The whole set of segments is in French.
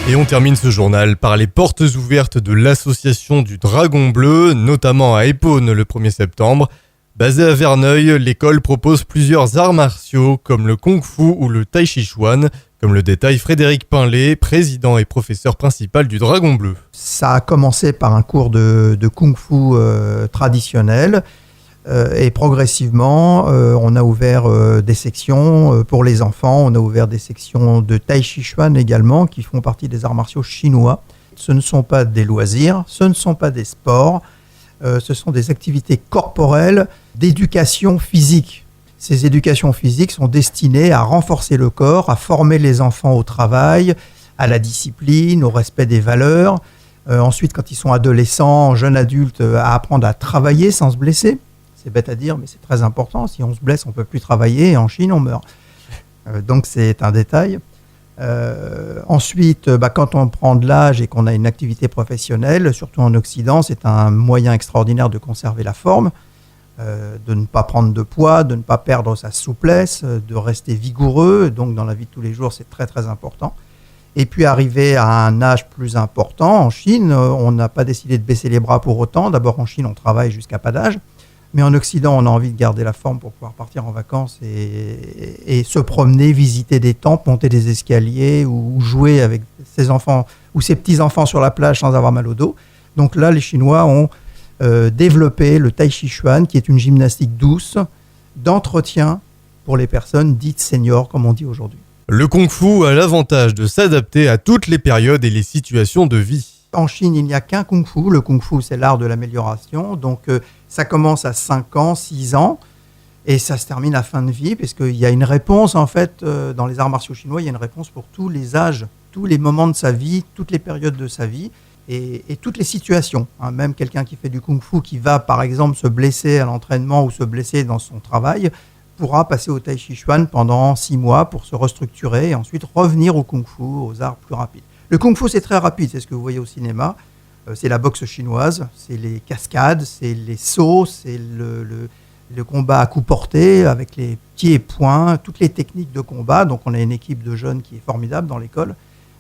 Et on termine ce journal par les portes ouvertes de l'association du Dragon Bleu, notamment à Épône le 1er septembre. Basée à Verneuil, l'école propose plusieurs arts martiaux comme le Kung Fu ou le Tai Chi Chuan, comme le détaille Frédéric Pinlet, président et professeur principal du Dragon Bleu. Ça a commencé par un cours de Kung Fu traditionnel et progressivement on a ouvert des sections pour les enfants, on a ouvert des sections de Tai Chi Chuan également qui font partie des arts martiaux chinois. Ce ne sont pas des loisirs, ce ne sont pas des sports, ce sont des activités corporelles d'éducation physique. Ces éducations physiques sont destinées à renforcer le corps, à former les enfants au travail, à la discipline, au respect des valeurs. Ensuite, quand ils sont adolescents, jeunes adultes, à apprendre à travailler sans se blesser. C'est bête à dire, mais c'est très important. Si on se blesse, on ne peut plus travailler et en Chine, on meurt. Donc, c'est un détail. Ensuite, quand on prend de l'âge et qu'on a une activité professionnelle, surtout en Occident, c'est un moyen extraordinaire de conserver la forme. De ne pas prendre de poids, de ne pas perdre sa souplesse, de rester vigoureux. Donc, dans la vie de tous les jours, c'est très, très important. Et puis, arriver à un âge plus important, en Chine, on n'a pas décidé de baisser les bras pour autant. D'abord, en Chine, on travaille jusqu'à pas d'âge. Mais en Occident, on a envie de garder la forme pour pouvoir partir en vacances et se promener, visiter des temples, monter des escaliers ou jouer avec ses enfants ou ses petits-enfants sur la plage sans avoir mal au dos. Donc là, les Chinois ont développer le Tai Chi Chuan, qui est une gymnastique douce d'entretien pour les personnes dites seniors, comme on dit aujourd'hui. Le Kung Fu a l'avantage de s'adapter à toutes les périodes et les situations de vie. En Chine, il n'y a qu'un Kung Fu. Le Kung Fu, c'est l'art de l'amélioration. Donc, ça commence à 5 ans, 6 ans, et ça se termine à fin de vie, parce qu'il y a une réponse, en fait, dans les arts martiaux chinois, il y a une réponse pour tous les âges, tous les moments de sa vie, toutes les périodes de sa vie. Et toutes les situations, hein. Même quelqu'un qui fait du kung-fu, qui va par exemple se blesser à l'entraînement ou se blesser dans son travail, pourra passer au Tai Chi Chuan pendant 6 mois pour se restructurer et ensuite revenir au kung-fu, aux arts plus rapides. Le kung-fu, c'est très rapide, c'est ce que vous voyez au cinéma. C'est la boxe chinoise, c'est les cascades, c'est les sauts, c'est le combat à coups portés avec les pieds et poings, toutes les techniques de combat. Donc on a une équipe de jeunes qui est formidable dans l'école,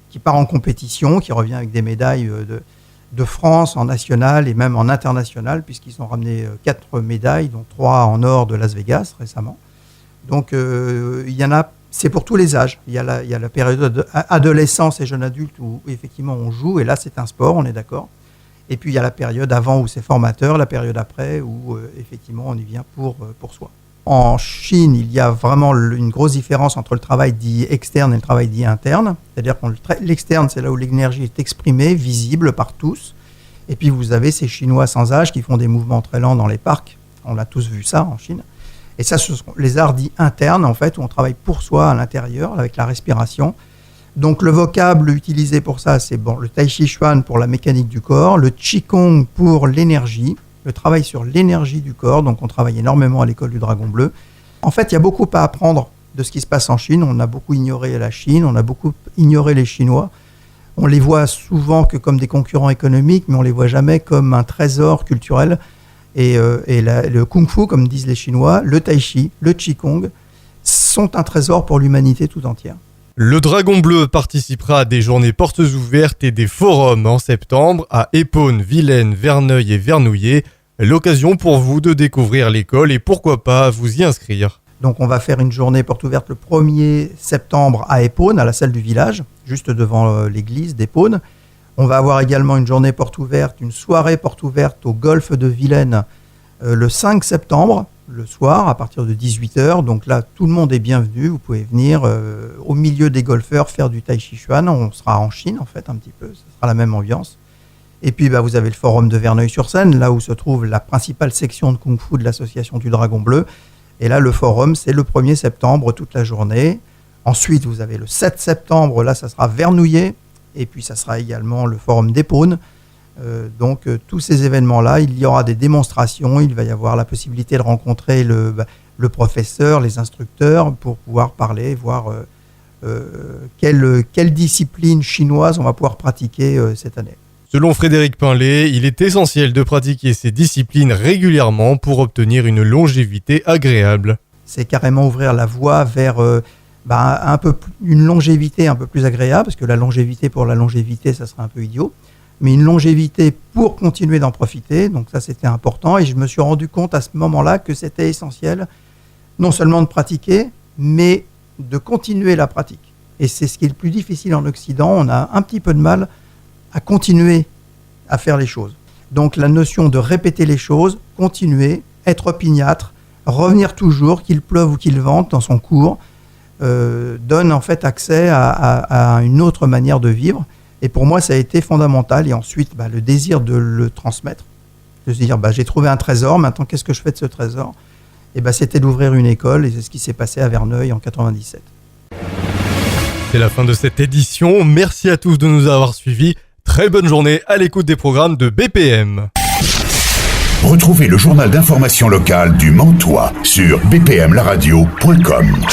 qui part en compétition, qui revient avec des médailles de France en national et même en international, puisqu'ils ont ramené 4 médailles, dont 3 en or de Las Vegas récemment. Donc il y en a, c'est pour tous les âges. Il y a la période adolescence et jeune adulte où effectivement on joue, et là c'est un sport, on est d'accord. Et puis il y a la période avant où c'est formateur, la période après où effectivement on y vient pour soi. En Chine, il y a vraiment une grosse différence entre le travail dit externe et le travail dit interne. C'est-à-dire que l'externe, c'est là où l'énergie est exprimée, visible par tous. Et puis vous avez ces Chinois sans âge qui font des mouvements très lents dans les parcs. On a tous vu ça en Chine. Et ça, ce sont les arts dits internes, en fait, où on travaille pour soi à l'intérieur, avec la respiration. Donc le vocable utilisé pour ça, c'est le Tai Chi Chuan pour la mécanique du corps, le Qigong pour l'énergie, le travail sur l'énergie du corps. Donc on travaille énormément à l'école du Dragon Bleu. En fait, il y a beaucoup à apprendre de ce qui se passe en Chine. On a beaucoup ignoré la Chine, on a beaucoup ignoré les Chinois. On les voit souvent que comme des concurrents économiques, mais on les voit jamais comme un trésor culturel. Et le Kung Fu, comme disent les Chinois, le Tai Chi, le Qigong, sont un trésor pour l'humanité tout entière. Le Dragon Bleu participera à des journées portes ouvertes et des forums en septembre à Épône, Vilaine, Verneuil et Vernouillet. L'occasion pour vous de découvrir l'école et pourquoi pas vous y inscrire. Donc on va faire une journée porte ouverte le 1er septembre à Épône, à la salle du village, juste devant l'église d'Épône. On va avoir également une journée porte ouverte, une soirée porte ouverte au golfe de Vilaine le 5 septembre, le soir, à partir de 18h. Donc là, tout le monde est bienvenu. Vous pouvez venir au milieu des golfeurs faire du Tai Chi Chuan. On sera en Chine, en fait, un petit peu. Ce sera la même ambiance. Et puis, vous avez le forum de Verneuil-sur-Seine, là où se trouve la principale section de Kung Fu de l'association du Dragon Bleu. Et là, le forum, c'est le 1er septembre, toute la journée. Ensuite, vous avez le 7 septembre, là, ça sera Vernouillet. Et puis, ça sera également le forum d'Épône. Donc, tous ces événements-là, il y aura des démonstrations. Il va y avoir la possibilité de rencontrer le professeur, les instructeurs, pour pouvoir parler, voir quelle discipline chinoise on va pouvoir pratiquer cette année. Selon Frédéric Pinlet, il est essentiel de pratiquer ces disciplines régulièrement pour obtenir une longévité agréable. C'est carrément ouvrir la voie vers une longévité un peu plus agréable, parce que la longévité pour la longévité, ça serait un peu idiot, mais une longévité pour continuer d'en profiter, donc ça c'était important, et je me suis rendu compte à ce moment-là que c'était essentiel, non seulement de pratiquer, mais de continuer la pratique. Et c'est ce qui est le plus difficile en Occident, on a un petit peu de mal à continuer à faire les choses. Donc la notion de répéter les choses, continuer, être opiniâtre, revenir toujours, qu'il pleuve ou qu'il vente dans son cours, donne en fait accès à une autre manière de vivre. Et pour moi, ça a été fondamental. Et ensuite, le désir de le transmettre, de se dire, j'ai trouvé un trésor, maintenant qu'est-ce que je fais de ce trésor ? Et c'était d'ouvrir une école, et c'est ce qui s'est passé à Verneuil en 97. C'est la fin de cette édition. Merci à tous de nous avoir suivis. Très bonne journée à l'écoute des programmes de BPM. Retrouvez le journal d'information locale du Mantois sur bpmlaradio.com.